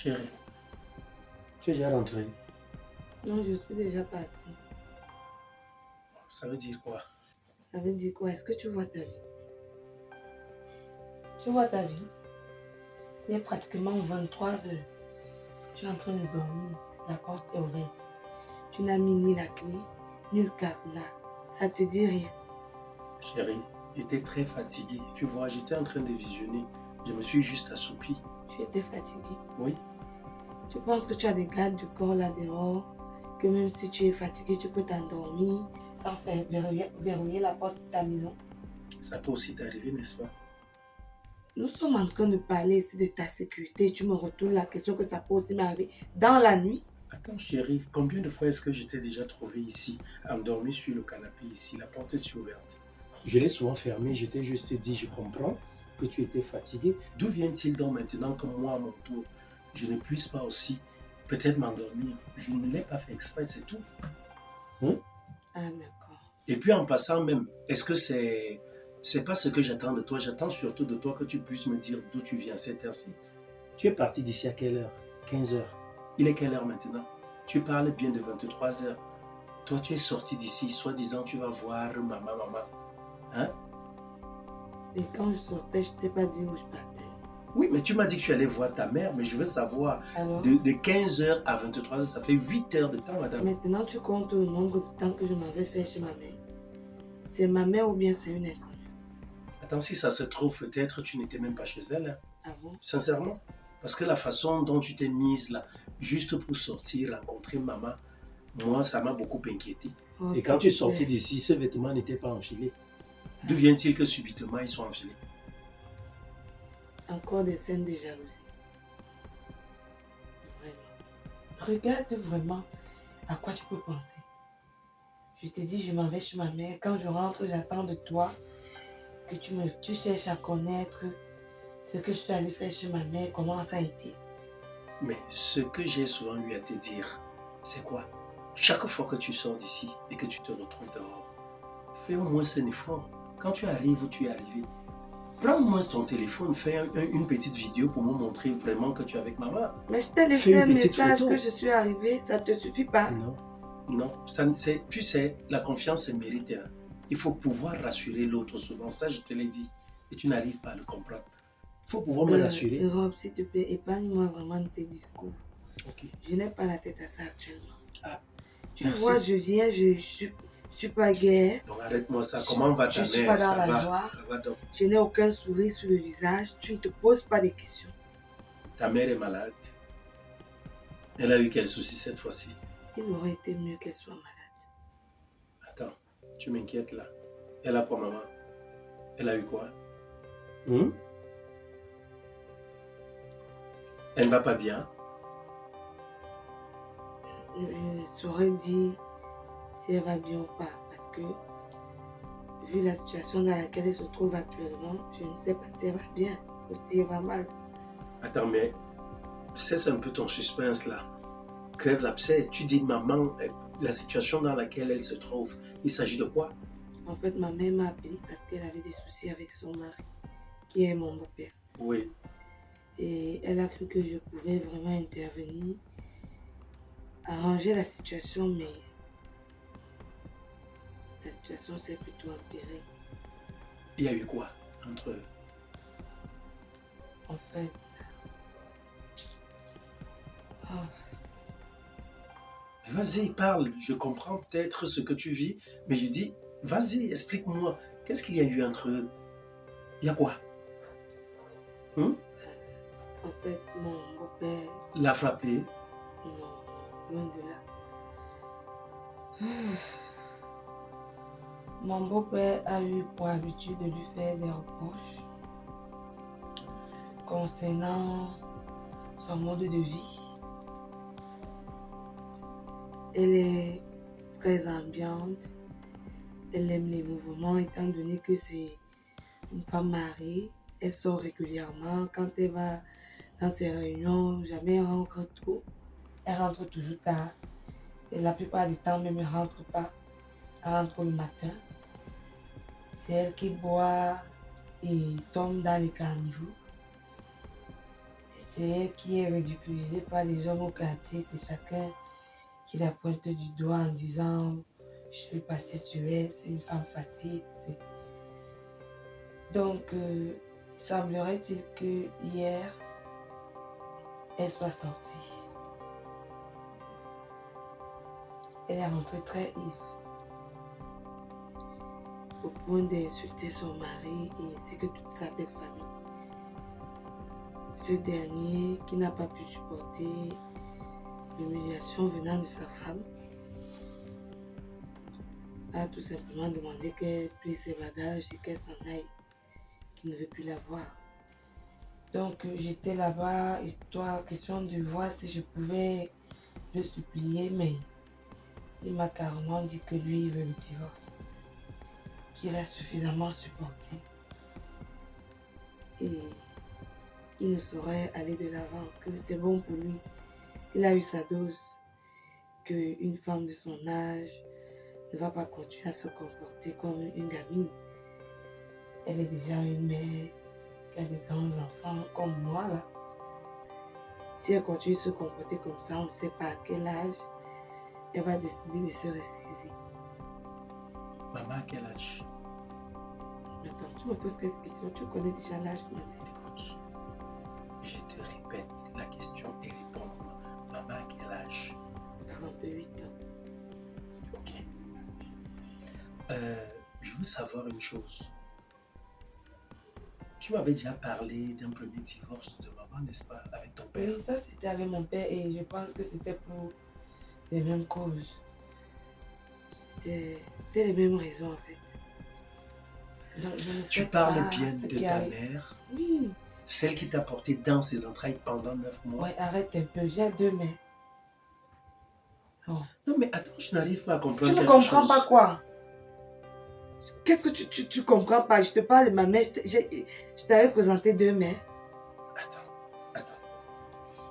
Chérie, tu es déjà rentrée. Non, je suis déjà partie. Ça veut dire quoi? Ça veut dire quoi? Est-ce que tu vois ta vie? Tu vois ta vie? Il est pratiquement 23 heures. Tu es en train de dormir. La porte est ouverte. Tu n'as mis ni la clé, ni le cadenas. Ça te dit rien. Chérie, j'étais très fatigué. Tu vois, j'étais en train de visionner. Je me suis juste assoupi. Tu étais fatigué. Oui, Tu penses que tu as des gardes du corps là dehors, que même si tu es fatigué, tu peux t'endormir sans faire verrouiller la porte de ta maison. ça peut aussi t'arriver, n'est-ce pas? Nous sommes en train de parler ici de ta sécurité. Tu me retournes la question que ça peut aussi m'arriver dans la nuit. Attends, chérie, combien de fois est-ce que je t'ai déjà trouvé ici, endormi sur le canapé ici, la porte est ouverte? Je l'ai souvent fermée, je t'ai juste dit, je comprends que tu étais fatigué. D'où vient-il donc maintenant que moi, à mon tour, je ne puisse pas aussi peut-être m'endormir? Je ne l'ai pas fait exprès, c'est tout. Hein? Ah d'accord. Et puis en passant même, est-ce que c'est pas ce que j'attends de toi? J'attends surtout de toi que tu puisses me dire d'où tu viens à cette heure-ci. Tu es parti d'ici à quelle heure? 15 heures. Il est quelle heure maintenant? Tu parles bien de 23 heures. Toi, tu es sorti d'ici, soi-disant tu vas voir maman. Hein? Et quand je sortais, je ne t'ai pas dit où je partais. Oui, mais tu m'as dit que tu allais voir ta mère, mais je veux savoir, Alors, de 15 heures à 23 heures, ça fait 8 heures de temps, madame. maintenant tu comptes le nombre de temps que je m'avais fait chez ma mère. C'est ma mère ou bien c'est une inconnue? Attends, si ça se trouve, peut-être tu n'étais même pas chez elle. Hein. Ah bon? Sincèrement. Parce que la façon dont tu t'es mise là, juste pour sortir, rencontrer maman, moi, ça m'a beaucoup inquiété. Oh, Et quand tu sortais plaît. d'ici, ces vêtements n'étaient pas enfilés. D'où vient-il que subitement ils sont enfilés? Encore des scènes de jalousie. Vraiment. Regarde vraiment à quoi tu peux penser. Je te dis, je m'en vais chez ma mère. Quand je rentre, j'attends de toi que tu cherches à connaître ce que je suis allée faire chez ma mère, comment ça a été. Mais ce que j'ai souvent eu à te dire, c'est quoi? Chaque fois que tu sors d'ici et que tu te retrouves dehors, fais au moins un effort. Quand tu arrives où tu es arrivé, prends au moins ton téléphone, fais une petite vidéo pour me montrer vraiment que tu es avec maman. Mais je t'ai Fais laissé une un petite message photo. que je suis arrivée, ça te suffit pas? Non, non, tu sais, la confiance c'est mérité. Hein. Il faut pouvoir rassurer l'autre souvent, ça je te l'ai dit. Et tu n'arrives pas à le comprendre. Il faut pouvoir me rassurer. Rob, s'il te plaît, épargne-moi vraiment de tes discours. Ok. Je n'ai pas la tête à ça actuellement. Ah, Tu merci. vois, je viens, je suis pas guère. Donc arrête-moi ça. Comment va ta Je suis mère? pas dans Ça la va? joie. Ça va donc. Je n'ai aucun sourire sur le visage. Tu ne te poses pas de questions. Ta mère est malade. Elle a eu quel souci cette fois-ci? Il aurait été mieux qu'elle soit malade. Attends, tu m'inquiètes là. Elle a quoi, maman? Elle a eu quoi? Hmm? Elle ne va pas bien? Je saurais dire si elle va bien ou pas. Parce que, vu la situation dans laquelle elle se trouve actuellement, je ne sais pas si elle va bien ou si elle va mal. Attends, mais cesse un peu ton suspense là. Crève l'abcès. Tu dis maman, la situation dans laquelle elle se trouve, il s'agit de quoi? En fait, ma mère m'a appelé parce qu'elle avait des soucis avec son mari, qui est mon beau-père. Oui. Et elle a cru que je pouvais vraiment intervenir, arranger la situation, mais la situation s'est plutôt empirée. Il y a eu quoi entre eux? En fait, oh, Mais vas-y, parle. Je comprends peut-être ce que tu vis, mais je dis, vas-y, explique-moi. Qu'est-ce qu'il y a eu entre eux? Il y a quoi? Hmm? en fait, mon beau-père, L'a frappé? non, loin de là. Mon beau-père a eu pour habitude de lui faire des reproches concernant son mode de vie. Elle est très ambiante, elle aime les mouvements étant donné que c'est une femme mariée. Elle sort régulièrement. Quand elle va dans ses réunions, jamais elle rentre tôt. Elle rentre toujours tard. Et la plupart du temps, même elle ne rentre pas. Elle rentre le matin. C'est elle qui boit et tombe dans les carnivores. c'est elle qui est ridiculisée par les gens au quartier. C'est chacun qui la pointe du doigt en disant je suis passée sur elle, c'est une femme facile. Donc, semblerait-il que hier, elle soit sortie. Elle est rentrée très ivre, au point d'insulter son mari et ainsi que toute sa belle famille. Ce dernier, qui n'a pas pu supporter l'humiliation venant de sa femme, a tout simplement demandé qu'elle plie ses bagages et qu'elle s'en aille, qu'il ne veut plus la voir. Donc j'étais là-bas, question de voir si je pouvais le supplier, mais il m'a carrément dit que lui, il veut le divorce, qu'il a suffisamment supporté. Et il ne saurait aller de l'avant, que c'est bon pour lui. Il a eu sa dose, qu'une femme de son âge ne va pas continuer à se comporter comme une gamine. Elle est déjà une mère qui a de grands enfants comme moi là. Si elle continue de se comporter comme ça, on ne sait pas à quel âge elle va décider de se ressaisir. Maman, à quel âge? Attends, tu me poses quelques questions, tu connais déjà l'âge de ma mère. Écoute, je te répète la question et réponds-moi. Maman, à quel âge? 48 ans. Ok. Je veux savoir une chose. Tu m'avais déjà parlé d'un premier divorce de maman, n'est-ce pas, avec ton père? Oui, ça c'était avec mon père et je pense que c'était pour les mêmes causes. C'était les mêmes raisons en fait. Donc, je ne sais Tu parles pas bien ce de qui ta arrive. mère, Oui. celle qui t'a porté dans ses entrailles pendant 9 mois. Ouais, arrête un peu, j'ai deux mains. Oh. Non mais attends, je n'arrive pas à comprendre Tu ne quelque comprends chose. pas quoi? Qu'est-ce que tu comprends pas? Je te parle de ma mère, je t'avais présenté deux mains. Attends.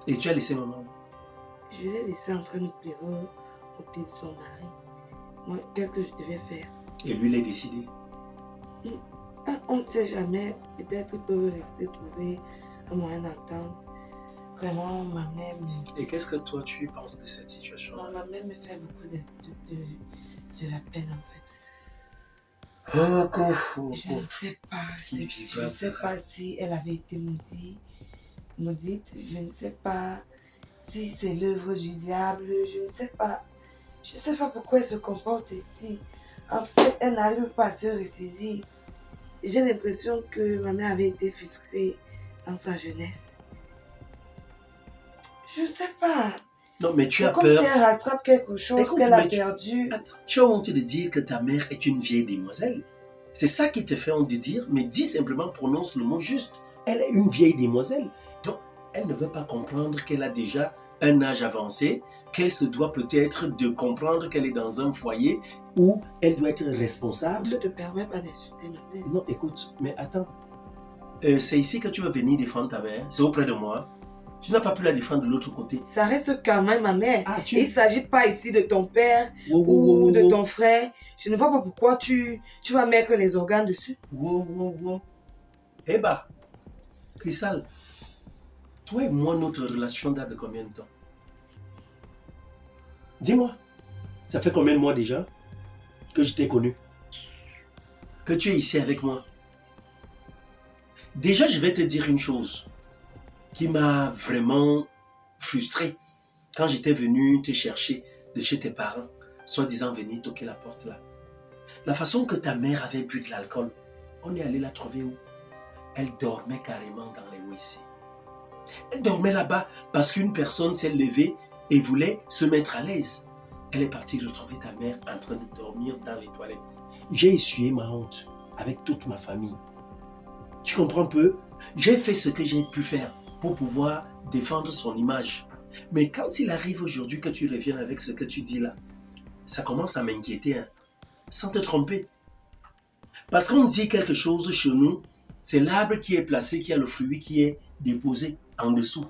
Et tu as laissé maman? Je l'ai laissé en train de pleurer au pied de son mari. Moi, qu'est-ce que je devais faire? Et lui, il est décidé. On ne sait jamais, peut-être qu'ils peuvent rester trouver un moyen d'entente. Vraiment, ma mère me... Et qu'est-ce que toi, tu penses de cette situation? Non, ma mère me fait beaucoup de la peine en fait. Je ne sais pas, je ne sais pas si elle avait été maudite, je ne sais pas si c'est l'œuvre du diable, je ne sais pas. Je ne sais pas pourquoi elle se comporte ainsi. En fait, elle n'arrive pas à se ressaisir. J'ai l'impression que ma mère avait été frustrée dans sa jeunesse. Je ne sais pas. Non, mais tu as peur. C'est comme si elle rattrape quelque chose qu'elle a perdu. Attends, tu as honte de dire que ta mère est une vieille demoiselle. C'est ça qui te fait honte de dire, mais dis simplement, prononce le mot juste. Elle est une vieille demoiselle. Donc, elle ne veut pas comprendre qu'elle a déjà un âge avancé, qu'elle se doit peut-être de comprendre qu'elle est dans un foyer où elle doit être responsable. Je ne te permets pas d'insulter ma mère. Non, écoute, mais attends. C'est ici que tu vas venir défendre ta mère. C'est auprès de moi. Tu n'as pas pu la défendre de l'autre côté. Ça reste quand même ma mère. Il ne s'agit pas ici de ton père de ton frère. Je ne vois pas pourquoi tu vas mettre les organes dessus. Eh bah, Cristal, toi et moi, notre relation date de combien de temps? Dis-moi, ça fait combien de mois déjà que je t'ai connu? Que tu es ici avec moi? Déjà, je vais te dire une chose qui m'a vraiment frustré quand j'étais venu te chercher de chez tes parents, soi-disant venir toquer la porte là. La façon que ta mère avait bu de l'alcool, on est allé la trouver où? Elle dormait carrément dans les WC. Elle dormait là-bas parce qu'une personne s'est levée et voulait se mettre à l'aise. Elle est partie retrouver ta mère en train de dormir dans les toilettes. J'ai essuyé ma honte avec toute ma famille. Tu comprends un peu? J'ai fait ce que j'ai pu faire pour pouvoir défendre son image. Mais quand il arrive aujourd'hui que tu reviennes avec ce que tu dis là, ça commence à m'inquiéter, hein, sans te tromper. Parce qu'on dit quelque chose chez nous, c'est l'arbre qui est placé, qui a le fruit qui est déposé en dessous.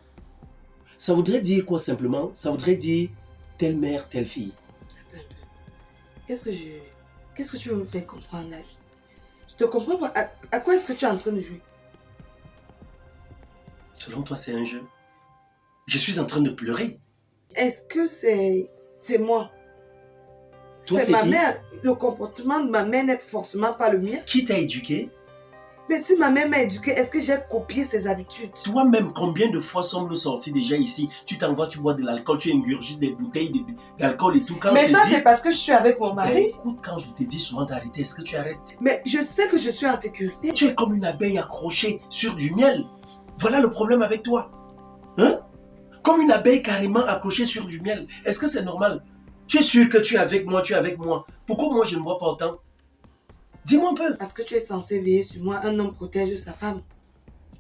Ça voudrait dire quoi simplement? Ça voudrait dire telle mère, telle fille. Attends un peu. Qu'est-ce que tu veux me faire comprendre là? Je te comprends pas. À quoi est-ce que tu es en train de jouer? Selon toi, c'est un jeu? Je suis en train de pleurer. Est-ce que c'est moi? Toi, C'est c'est ma qui? mère. Le comportement de ma mère n'est forcément pas le mien. Qui t'a éduqué? Mais si ma mère m'a éduquée, est-ce que j'ai copié ses habitudes? Toi-même, combien de fois sommes-nous sortis déjà ici? Tu t'envoies, tu bois de l'alcool, tu ingurgites des bouteilles d'alcool et tout. Quand Mais je ça, te dis... c'est parce que je suis avec mon Ben, mari. écoute, quand je te dis souvent d'arrêter, est-ce que tu arrêtes? Mais je sais que je suis en sécurité. Tu es comme une abeille accrochée sur du miel. Voilà le problème avec toi. Hein? Comme une abeille carrément accrochée sur du miel. Est-ce que c'est normal? Tu es sûr que tu es avec moi, tu es avec moi. Pourquoi moi je ne vois pas autant? Dis-moi un peu. Parce que tu es censé veiller sur moi. Un homme protège sa femme.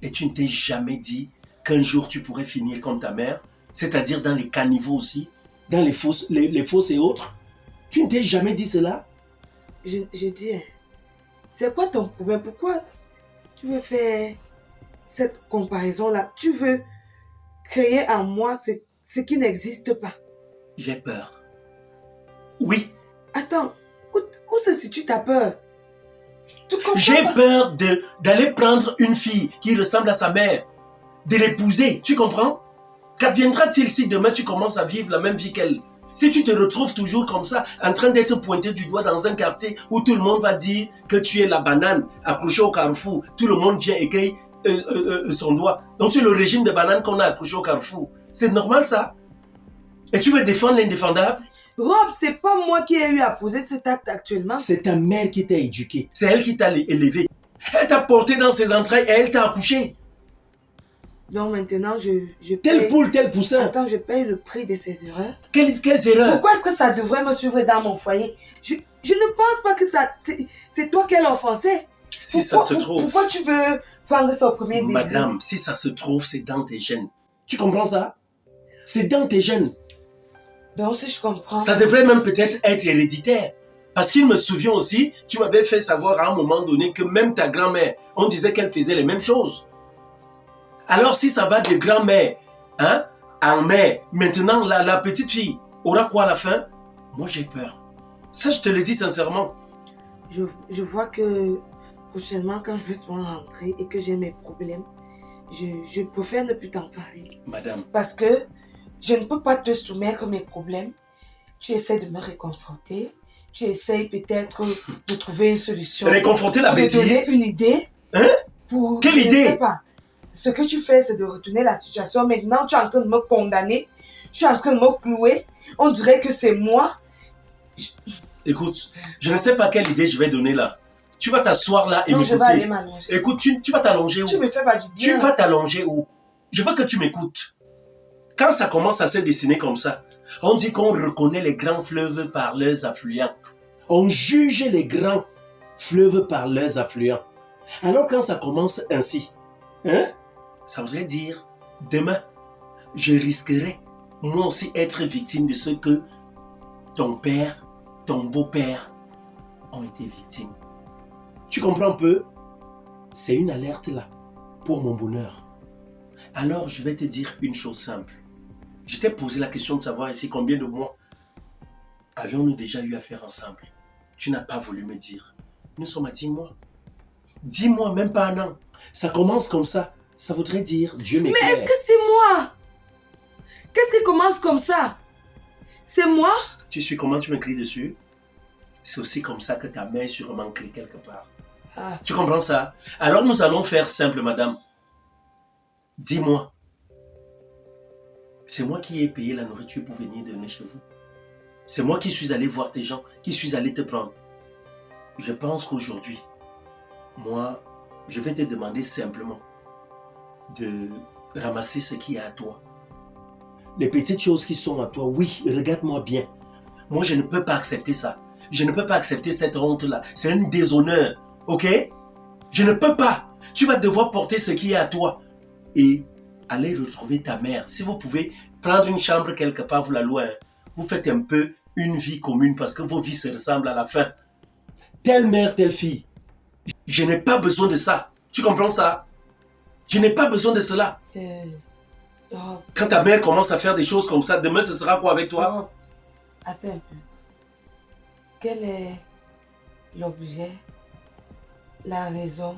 Et tu ne t'es jamais dit qu'un jour tu pourrais finir comme ta mère? C'est-à-dire dans les caniveaux aussi? Dans les fosses et autres? Tu ne t'es jamais dit cela? Je dis, c'est quoi ton problème? Pourquoi tu veux faire cette comparaison-là? Tu veux créer en moi ce qui n'existe pas. J'ai peur. Oui. Attends, où se situe ta peur? J'ai peur d'aller prendre une fille qui ressemble à sa mère, de l'épouser, tu comprends? Qu'adviendra-t-il si demain tu commences à vivre la même vie qu'elle? Si tu te retrouves toujours comme ça, en train d'être pointé du doigt dans un quartier où tout le monde va dire que tu es la banane accrochée au carrefour, tout le monde vient écueiller son doigt. Donc tu es le régime de banane qu'on a accroché au carrefour. C'est normal ça? Et tu veux défendre l'indéfendable? Rob, c'est pas moi qui ai eu à poser cet acte actuellement. C'est ta mère qui t'a éduqué. C'est elle qui t'a élevé. Elle t'a porté dans ses entrailles et elle t'a accouché. Donc maintenant, je Telle paye... poule, tel poussin. Attends, je paye le prix de ces erreurs. Quelles erreurs? Pourquoi est-ce que ça devrait me suivre dans mon foyer? Je ne pense pas que ça... C'est toi qu'elle a offensé. Si ça se trouve... Pourquoi tu veux prendre ça au premier degré? Madame, si ça se trouve, c'est dans tes gènes. Tu comprends ça? C'est dans tes gènes. Donc si je comprends... Ça devrait même peut-être être héréditaire. Parce qu'il me souvient aussi, tu m'avais fait savoir à un moment donné que même ta grand-mère, on disait qu'elle faisait les mêmes choses. Alors si ça va de grand-mère en mère, maintenant la petite fille aura quoi à la fin? Moi j'ai peur. Ça je te le dis sincèrement. Je vois que prochainement quand je vais souvent rentrer et que j'ai mes problèmes, je préfère ne plus t'en parler. Madame. Parce que je ne peux pas te soumettre mes problèmes. Tu essaies de me réconforter. Tu essaies peut-être de trouver une solution. Réconforter la bêtise? De donner une idée. Hein? Quelle idée? Je ne sais pas. Ce que tu fais, c'est de retourner la situation. Maintenant, tu es en train de me condamner. Tu es en train de me clouer. On dirait que c'est moi. Écoute, je ne sais pas quelle idée je vais donner là. Tu vas t'asseoir là et m'écouter. Non, je vais aller m'allonger. Écoute, tu vas t'allonger où? Tu me fais pas du bien. Tu vas t'allonger où? Je veux que tu m'écoutes. Quand ça commence à se dessiner comme ça, on dit qu'on reconnaît les grands fleuves par leurs affluents. On juge les grands fleuves par leurs affluents. Alors quand ça commence ainsi, ça voudrait dire, demain, je risquerais moi aussi être victime de ce que ton père, ton beau-père ont été victimes. Tu comprends un peu? C'est une alerte là, pour mon bonheur. Alors je vais te dire une chose simple. Je t'ai posé la question de savoir ici combien de mois avions-nous déjà eu à faire ensemble. Tu n'as pas voulu me dire. Nous sommes à 10 mois. 10 mois, même pas un an. Ça commence comme ça. Ça voudrait dire Dieu m'éclaire. Mais est-ce que c'est moi? Qu'est-ce qui commence comme ça? C'est moi? Tu sais comment tu me cries dessus? C'est aussi comme ça que ta mère sûrement crie quelque part. Ah. Tu comprends ça? Alors nous allons faire simple, madame. Dis-moi. C'est moi qui ai payé la nourriture pour venir donner chez vous. C'est moi qui suis allé voir tes gens, qui suis allé te prendre. Je pense qu'aujourd'hui, moi, je vais te demander simplement de ramasser ce qui est à toi. Les petites choses qui sont à toi, oui, regarde-moi bien. Moi, je ne peux pas accepter ça. Je ne peux pas accepter cette honte-là. C'est un déshonneur, ok? Je ne peux pas. Tu vas devoir porter ce qui est à toi et aller retrouver ta mère. Si vous pouvez prendre une chambre quelque part, vous la louez. Vous faites un peu une vie commune parce que vos vies se ressemblent à la fin. Telle mère, telle fille. Je n'ai pas besoin de ça. Tu comprends ça? Je n'ai pas besoin de cela. Quand ta mère commence à faire des choses comme ça, demain ce sera quoi avec toi? Attends un peu. Quel est l'objet, la raison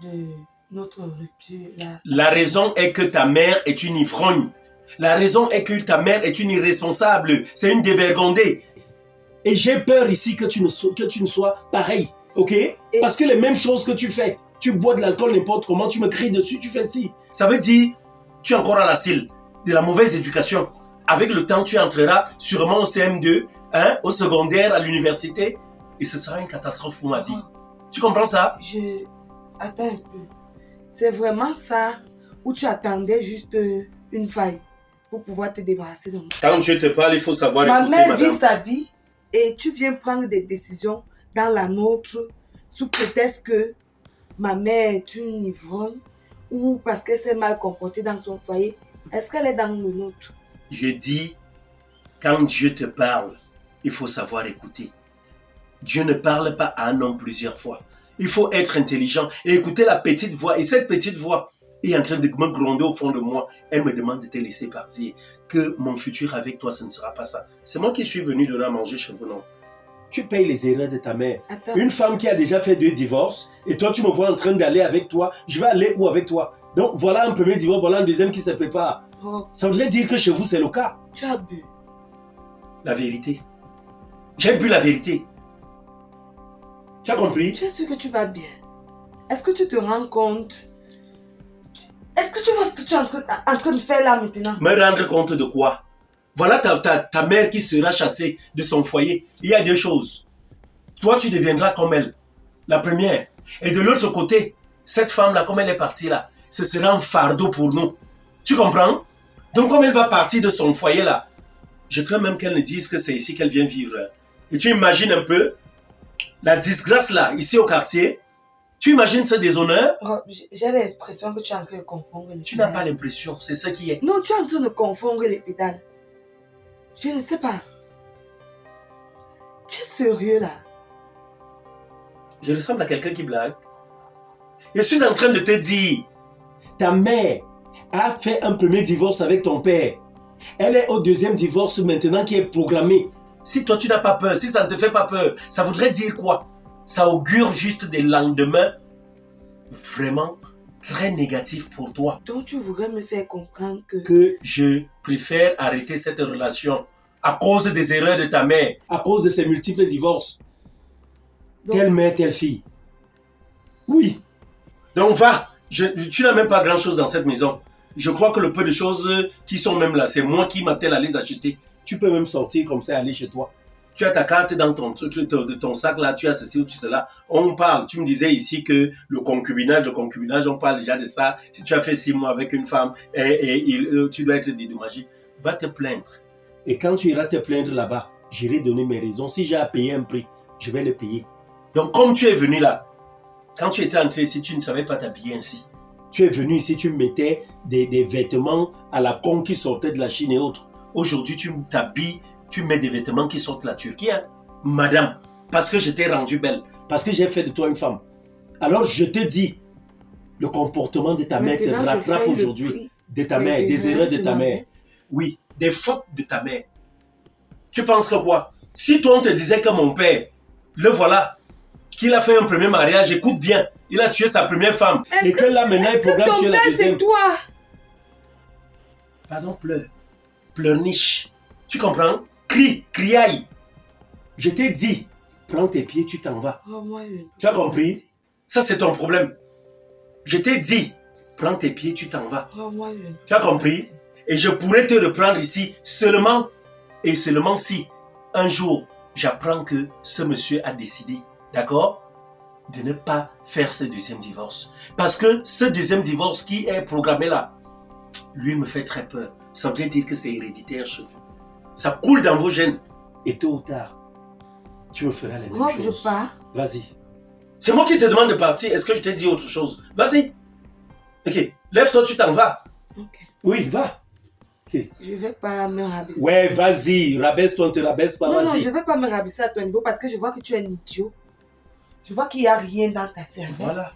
de notre rupture là? La raison est que ta mère est une ivrogne. La raison est que ta mère est une irresponsable. C'est une dévergondée. Et j'ai peur ici que tu ne sois pareil. Ok? Parce que les mêmes choses que tu fais. Tu bois de l'alcool n'importe comment, tu me cries dessus, tu fais ci. Ça veut dire, tu es encore à la cile de la mauvaise éducation. Avec le temps, tu entreras sûrement au CM2, au secondaire, à l'université. Et ce sera une catastrophe pour ma vie. Tu comprends ça? Attends un peu. C'est vraiment ça où tu attendais juste une faille pour pouvoir te débarrasser de moi? Quand je te parle, il faut savoir écouter, madame. Ma mère vit sa vie et tu viens prendre des décisions dans la nôtre sous prétexte que ma mère est une ivrogne ou parce qu'elle s'est mal comportée dans son foyer. Est-ce qu'elle est dans le nôtre? Je dis, quand Dieu te parle, il faut savoir écouter. Dieu ne parle pas à un homme plusieurs fois. Il faut être intelligent et écouter la petite voix. Et cette petite voix est en train de me gronder au fond de moi. Elle me demande de te laisser partir. Que mon futur avec toi, ce ne sera pas ça. C'est moi qui suis venu de là manger chez vous, non? Tu payes les erreurs de ta mère. Attends. Une femme qui a déjà fait 2 divorces et toi, tu me vois en train d'aller avec toi. Je vais aller où avec toi? Donc, voilà un premier divorce, voilà un deuxième qui se prépare. Oh. Ça voudrait dire que chez vous, c'est le cas. Tu as bu. La vérité. J'ai bu la vérité. Tu as compris? Tu es sûr que tu vas bien? Est-ce que tu te rends compte? Est-ce que tu vois ce que tu es en train de faire là maintenant? Me rendre compte de quoi? Voilà ta mère qui sera chassée de son foyer. Il y a 2 choses. Toi, tu deviendras comme elle. La première. Et de l'autre côté, cette femme-là, comme elle est partie là, ce sera un fardeau pour nous. Tu comprends? Donc, comme elle va partir de son foyer là, je crains même qu'elle ne dise que c'est ici qu'elle vient vivre. Et tu imagines un peu la disgrâce là, ici au quartier. Tu imagines ce déshonneur? Oh, j'ai l'impression que tu es en train de confondre les pédales. Tu n'as pas l'impression, c'est ce qui est. Non, tu es en train de confondre les pédales. Je ne sais pas. Tu es sérieux là? Je ressemble à quelqu'un qui blague. Je suis en train de te dire, ta mère a fait un premier divorce avec ton père. Elle est au 2e divorce maintenant qui est programmé. Si toi tu n'as pas peur, si ça ne te fait pas peur, ça voudrait dire quoi? Ça augure juste des lendemains vraiment très négatifs pour toi. Donc tu voudrais me faire comprendre que je préfère arrêter cette relation à cause des erreurs de ta mère, à cause de ses multiples divorces. Donc, telle mère, telle fille. Oui. Donc va, tu n'as même pas grand-chose dans cette maison. Je crois que le peu de choses qui sont même là, c'est moi qui m'attelle à les acheter. Tu peux même sortir comme ça et aller chez toi. Tu as ta carte dans ton sac là, tu as ceci ou tu cela. On parle, tu me disais ici que le concubinage, on parle déjà de ça. Si tu as fait 6 mois avec une femme tu dois être dédommagé, va te plaindre. Et quand tu iras te plaindre là-bas, j'irai donner mes raisons. Si j'ai à payer un prix, je vais le payer. Donc comme tu es venu là, quand tu étais entré ici, tu ne savais pas t'habiller ainsi. Tu es venu ici, tu mettais des vêtements à la con qui sortaient de la Chine et autres. Aujourd'hui, tu t'habilles, tu mets des vêtements qui sortent de la Turquie. Hein? Madame, parce que je t'ai rendu belle, parce que j'ai fait de toi une femme. Alors je te dis, le comportement de ta mère te rattrape aujourd'hui. De ta mère, des erreurs de ta mère. Oui, des fautes de ta mère. Tu penses que quoi? Si toi on te disait que mon père, le voilà, qu'il a fait un premier mariage, écoute bien, il a tué sa première femme. Et que là maintenant il programme tuer la deuxième. C'est toi. Pardon, pleurniche. Tu comprends? Criaille. Je t'ai dit, prends tes pieds, tu t'en vas. Oh, tu as compris? Ça c'est ton problème. Je t'ai dit, prends tes pieds, tu t'en vas. Oh, tu as compris? Et je pourrais te reprendre ici seulement et seulement si un jour j'apprends que ce monsieur a décidé, d'accord, de ne pas faire ce 2e divorce. Parce que ce 2e divorce qui est programmé là, lui me fait très peur. Ça veut dire que c'est héréditaire chez vous. Ça coule dans vos gènes. Et tôt ou tard, tu me feras les mêmes choses. Je pars. Vas-y. C'est moi qui te demande de partir. Est-ce que je t'ai dit autre chose? Vas-y. Ok. Lève-toi, tu t'en vas. Ok. Oui, va. Okay. Je ne vais pas me rabaisser. Ouais, vas-y. Rabaisse-toi, ne te rabaisse pas. Non, vas-y. Non, je ne vais pas me rabaisser à ton niveau parce que je vois que tu es un idiot. Je vois qu'il n'y a rien dans ta cervelle. Voilà.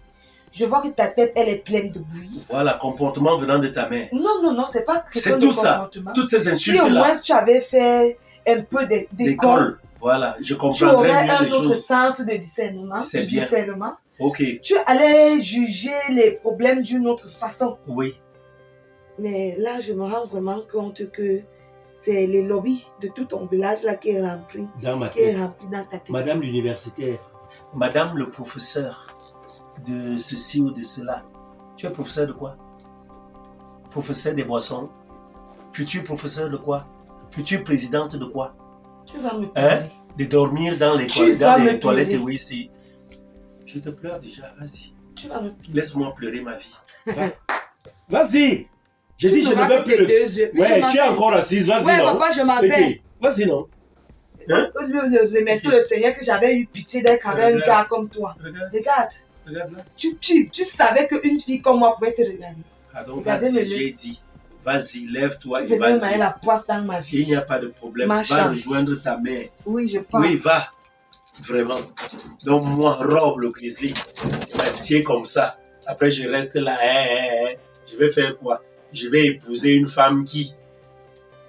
Je vois que ta tête, elle est pleine de bruit. Voilà, comportement venant de ta mère. Non, c'est pas question de comportement. Toutes ces insultes-là. Si au moins tu avais fait un peu d'école. Voilà, je comprendrais mieux les choses. Tu aurais un autre sens de discernement. C'est bien. Discernement. Ok. Tu allais juger les problèmes d'une autre façon. Oui. Mais là, je me rends vraiment compte que c'est les lobbies de tout ton village là qui est rempli Dans ma qui est tête. rempli dans ta tête. Madame l'universitaire, madame le professeur de ceci ou de cela. Tu es professeur de quoi? Professeur des boissons. Futur professeur de quoi? Future présidente de quoi? Tu vas me pleurer. De dormir dans les, Tu vas me toilettes pleurer. oui, c'est... Je te pleure déjà, vas-y. Tu vas me pleurer. Laisse-moi pleurer ma vie. Vas-y. J'ai Tu dit, je n'auras ne veux que tes plus. 2 yeux. Mais Ouais, je tu es m'en vais. encore assise, vas-y, Ouais, non? papa, je m'en vais. Ok, vas-y, non? Hein? Merci le Seigneur que j'avais eu pitié d'être avec un gars comme toi. Regarde, Regarde. regarde là. Tu savais qu'une fille comme moi pouvait te regarder. Pardon, Regardez vas-y, mes j'ai dit. Vas-y, lève-toi Tu et venais me mettre vas-y. la poisse dans ma vie. Il n'y a pas de problème. Ma Va chance. rejoindre ta mère. Oui, je pars. Oui, va. Vraiment. Donc, moi, Rob le grizzly, assieds comme ça. Après, je reste là. Je vais faire quoi? Je vais épouser une femme qui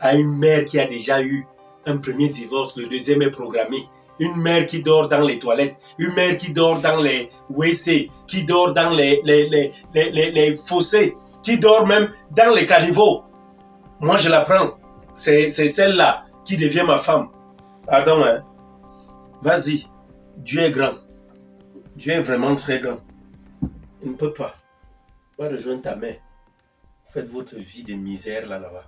a une mère qui a déjà eu un premier divorce. Le deuxième est programmé. Une mère qui dort dans les toilettes. Une mère qui dort dans les WC. Qui dort dans les fossés. Qui dort même dans les caniveaux. Moi, je la prends. C'est celle-là qui devient ma femme. Pardon, hein. Vas-y. Dieu est grand. Dieu est vraiment très grand. Il ne peut pas. Va rejoindre ta mère. Faites votre vie de misère là-bas.